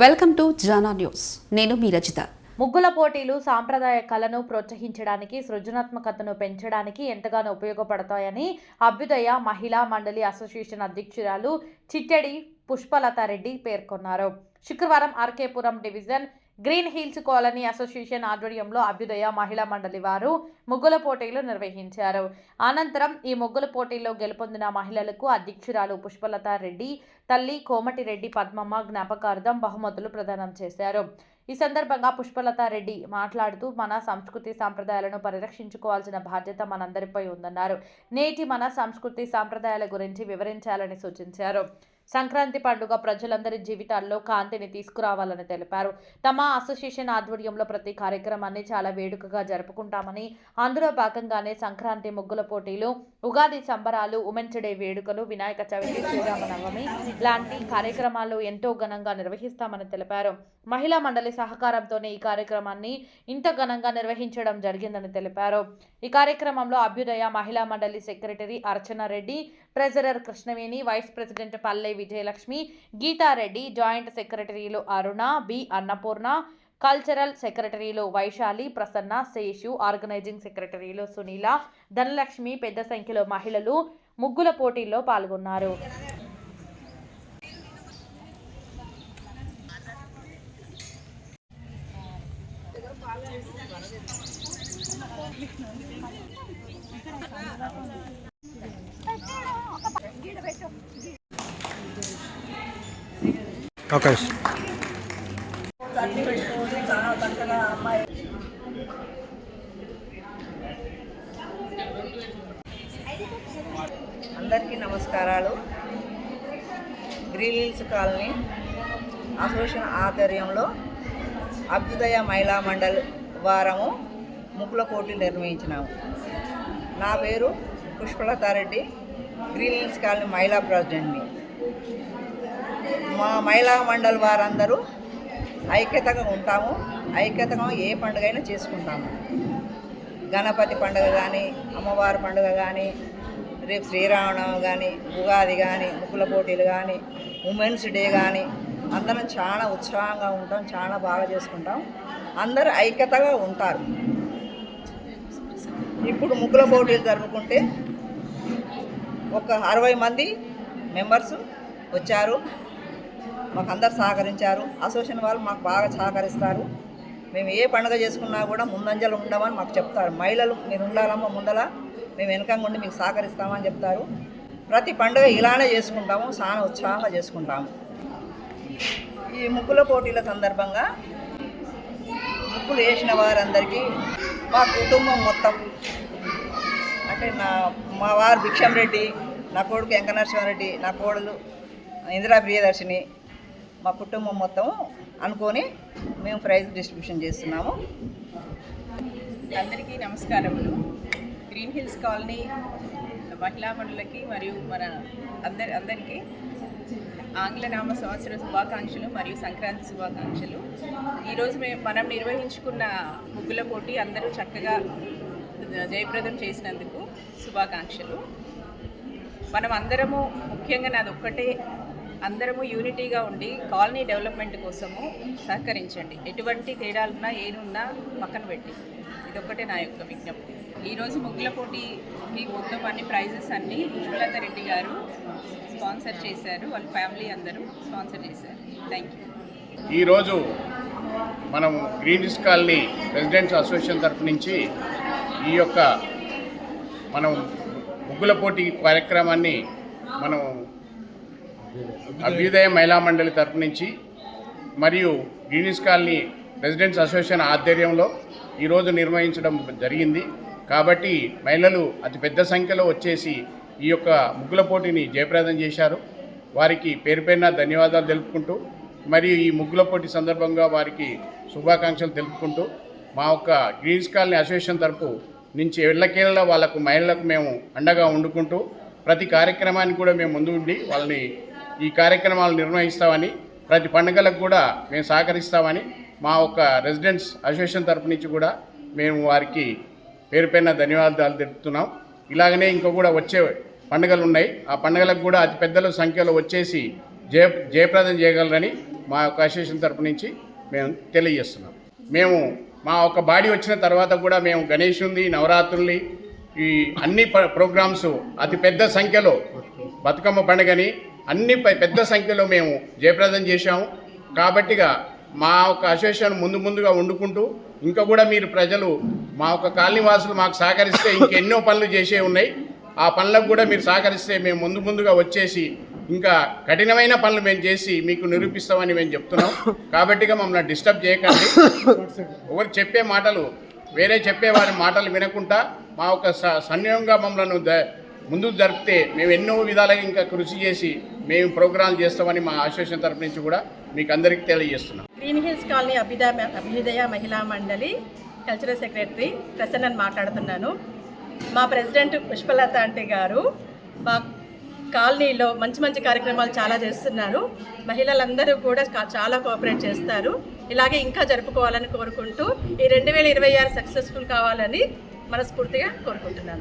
Welcome to Jana news. నేను మీ రజిత. ముగ్గుల పోటీలు సాంప్రదాయ కళను ప్రోత్సహించడానికి, సృజనాత్మకతను పెంచడానికి ఎంతగానో ఉపయోగపడతాయని అభ్యుదయ మహిళా మండలి అసోసియేషన్ అధ్యక్షురాలు చిట్టెడి పుష్పలతారెడ్డి పేర్కొన్నారు. శుక్రవారం RK Puram division Green Hills Colony Association ఆధ్వర్యంలో అభ్యుదయ మహిళా మండలి వారు ముగ్గుల పోటీలు నిర్వహించారు. అనంతరం ఈ ముగ్గుల పోటీల్లో గెలుపొందిన మహిళలకు అధ్యక్షురాలు పుష్పలతారెడ్డి తల్లి కోమటిరెడ్డి పద్మమ్మ జ్ఞాపకార్థం బహుమతులు ప్రదానం చేశారు. ఈ సందర్భంగా పుష్పలతారెడ్డి మాట్లాడుతూ మన సంస్కృతి సాంప్రదాయాలను పరిరక్షించుకోవాల్సిన బాధ్యత మనందరిపై ఉందన్నారు. నేటి మన సంస్కృతి సాంప్రదాయాల గురించి వివరించాలని సూచించారు. సంక్రాంతి పండుగ ప్రజలందరి జీవితాల్లో కాంతిని తీసుకురావాలని తెలిపారు. తమ అసోసియేషన్ ఆధ్వర్యంలో ప్రతి కార్యక్రమాన్ని చాలా వేడుకగా జరుపుకుంటామని, అందులో భాగంగానే సంక్రాంతి ముగ్గుల పోటీలు, ఉగాది సంబరాలు, ఉమెన్స్ డే వేడుకలు, వినాయక చవితి, శ్రీరామనవమి లాంటి కార్యక్రమాలు ఎంతో ఘనంగా నిర్వహిస్తామని తెలిపారు. మహిళా మండలి సహకారంతోనే ఈ కార్యక్రమాన్ని ఇంత ఘనంగా నిర్వహించడం జరిగిందని తెలిపారు. ఈ కార్యక్రమంలో Abhyudaya Mahila Mandali secretary Archana Reddy, treasurer Krishnaveni, vice president Palle Vijayalakshmi, Geeta Reddy, joint సెక్రటరీలు అరుణ, బి అన్నపూర్ణ, కల్చరల్ సెక్రటరీలు వైశాలి, ప్రసన్న, శేషు, ఆర్గనైజింగ్ సెక్రటరీలు సునీల, ధనలక్ష్మి పెద్ద సంఖ్యలో మహిళలు ముగ్గుల పోటీల్లో పాల్గొన్నారు. అందరికీ నమస్కారాలు. గ్రీన్ హిల్స్ కాలనీ అసోసియేషన్ ఆధ్వర్యంలో అభ్యుదయ మహిళా మండల్ వారము ముగ్గుల పోటీలు నిర్వహించినాము. నా పేరు పుష్పలతారెడ్డి, గ్రీన్ హిల్స్ కాలనీ మహిళా ప్రెసిడెంట్ని. మా మహిళా మండలి వారందరూ ఐక్యతగా ఉంటాము. ఐక్యతగా ఏ పండుగైనా చేసుకుంటాము. గణపతి పండుగ కానీ, అమ్మవారి పండుగ కానీ, రేపు శ్రీరామనవమి కానీ, ఉగాది కానీ, ముగ్గుల పోటీలు కానీ, ఉమెన్స్ డే కానీ అందరం చాలా ఉత్సాహంగా ఉంటాం. చాలా బాగా చేసుకుంటాం. అందరూ ఐక్యతగా ఉంటారు. ఇప్పుడు ముగ్గుల పోటీలు జరుపుకుంటే ఒక 60 మంది మెంబర్స్ వచ్చారు. మాకు అందరు సహకరించారు. అసోసియేషన్ వాళ్ళు మాకు బాగా సహకరిస్తారు. మేము ఏ పండుగ చేసుకున్నా కూడా ముందంజలు ఉండమని మాకు చెప్తారు. మహిళలు మీరు ఉండాలమ్మా ముందల, మేము వెనకంగా ఉండి మీకు సహకరిస్తామని చెప్తారు. ప్రతి పండుగ ఇలానే చేసుకుంటాము. చాలా ఉత్సాహంగా చేసుకుంటాము. ఈ ముగ్గుల పోటీల సందర్భంగా ముగ్గులు వేసిన వారందరికీ మా కుటుంబం మొత్తం అంటే మా వారు భిక్షం రెడ్డి, నా కొడుకు వెంకనరసింహారెడ్డి, నా కోడలు ఇందిరా ప్రియదర్శిని, మా కుటుంబం మొత్తం అనుకొని మేము ప్రైజ్ డిస్ట్రిబ్యూషన్ చేస్తున్నాము. అందరికీ నమస్కారములు. గ్రీన్ హిల్స్ కాలనీ మహిళా మండలికి మరియు మన అందరికీ ఆంగ్లనామ సంవత్సర శుభాకాంక్షలు మరియు సంక్రాంతి శుభాకాంక్షలు. ఈరోజు మనం నిర్వహించుకున్న ముగ్గుల పోటీ అందరూ చక్కగా జయప్రదం చేసినందుకు శుభాకాంక్షలు. మనం అందరము ముఖ్యంగా నాది ఒక్కటే, అందరము యూనిటీగా ఉండి కాలనీ డెవలప్మెంట్ కోసము సహకరించండి. ఎటువంటి తేడాలున్నా ఏనున్నా పక్కన పెట్టి, ఇదొక్కటే నా యొక్క విజ్ఞప్తి. ఈరోజు ముగ్గుల పోటీకి మొత్తం అన్ని ప్రైజెస్ అన్నీ పుష్పలతారెడ్డి గారు స్పాన్సర్ చేశారు. వాళ్ళ ఫ్యామిలీ అందరూ స్పాన్సర్ చేశారు. Thank you. ఈరోజు మనం green Hills colony residents association తరఫు నుంచి ఈ యొక్క మనం ముగ్గుల పోటీ కార్యక్రమాన్ని మనం అభ్యుదయ మహిళా మండలి తరఫు నుంచి మరియు green Hills colony residents association ఆధ్వర్యంలో ఈరోజు నిర్వహించడం జరిగింది. కాబట్టి మహిళలు అతి పెద్ద సంఖ్యలో వచ్చేసి ఈ యొక్క ముగ్గుల పోటీని జయప్రదం చేశారు. వారికి పేరు పేరున ధన్యవాదాలు తెలుపుకుంటూ మరియు ఈ ముగ్గుల పోటీ సందర్భంగా వారికి శుభాకాంక్షలు తెలుపుకుంటూ మా యొక్క గ్రీన్ హిల్స్ కాలనీ అసోసియేషన్ తరఫు నుంచి ఎళ్ళకేళ్ళ వాళ్ళకు మహిళలకు మేము అండగా వండుకుంటూ ప్రతి కార్యక్రమానికి కూడా మేము ముందు ఉండి వాళ్ళని ఈ కార్యక్రమాలు నిర్వహిస్తామని, ప్రతి పండుగలకు కూడా మేము సహకరిస్తామని మా ఒక రెసిడెంట్స్ అసోసియేషన్ తరఫు నుంచి కూడా మేము వారికి పేరు పేరున ధన్యవాదాలు తెలుపుతున్నాం. ఇలాగనే ఇంకా కూడా వచ్చే పండుగలు ఉన్నాయి. ఆ పండుగలకు కూడా అతి పెద్దల సంఖ్యలో వచ్చేసి జయప్రదం చేయగలరని మా యొక్క అసోసియేషన్ తరపు నుంచి మేము తెలియజేస్తున్నాం. మేము మా ఒక బాడీ వచ్చిన తర్వాత కూడా మేము గణేషుని, నవరాత్రుల్ని, ఈ అన్ని ప్రోగ్రామ్స్ అతి పెద్ద సంఖ్యలో, బతుకమ్మ పండుగని అన్ని పెద్ద సంఖ్యలో మేము జయప్రదం చేశాము. కాబట్టిగా మా ఒక అసోసియేషన్ ముందుగా వండుకుంటూ ఇంకా కూడా మీరు ప్రజలు మా ఒక కాలనీ వాసులు మాకు సహకరిస్తే ఇంకెన్నో పనులు చేసే ఉన్నాయి. ఆ పనులకు కూడా మీరు సహకరిస్తే మేము ముందుగా వచ్చేసి ఇంకా కఠినమైన పనులు మేము చేసి మీకు నిరూపిస్తామని మేము చెప్తున్నాం. కాబట్టిగా మమ్మల్ని డిస్టర్బ్ చేయకండి. ఎవరు చెప్పే మాటలు, వేరే చెప్పే వారి మాటలు వినకుండా మా ఒక సన్నియంగా మమ్మల్ని ముందుకు జరిపితే మేము ఎన్నో విధాలుగా ఇంకా కృషి చేసి మేము ప్రోగ్రాంలు చేస్తామని మా అసోసియేషన్ తరపు నుంచి కూడా మీకు అందరికీ తెలియజేస్తున్నాం. గ్రీన్ హిల్స్ కాలనీ అభ్యుదయ మహిళా మండలి కల్చరల్ సెక్రటరీ ప్రసన్నని మాట్లాడుతున్నాను. మా ప్రెసిడెంట్ పుష్పలత ఆంటీ గారు మా కాలనీలో మంచి కార్యక్రమాలు చాలా చేస్తున్నారు. మహిళలందరూ కూడా చాలా కోఆపరేట్ చేస్తారు. ఇలాగే ఇంకా జరుపుకోవాలని కోరుకుంటూ ఈ 2026 సక్సెస్ఫుల్ కావాలని మనస్ఫూర్తిగా కోరుకుంటున్నాను.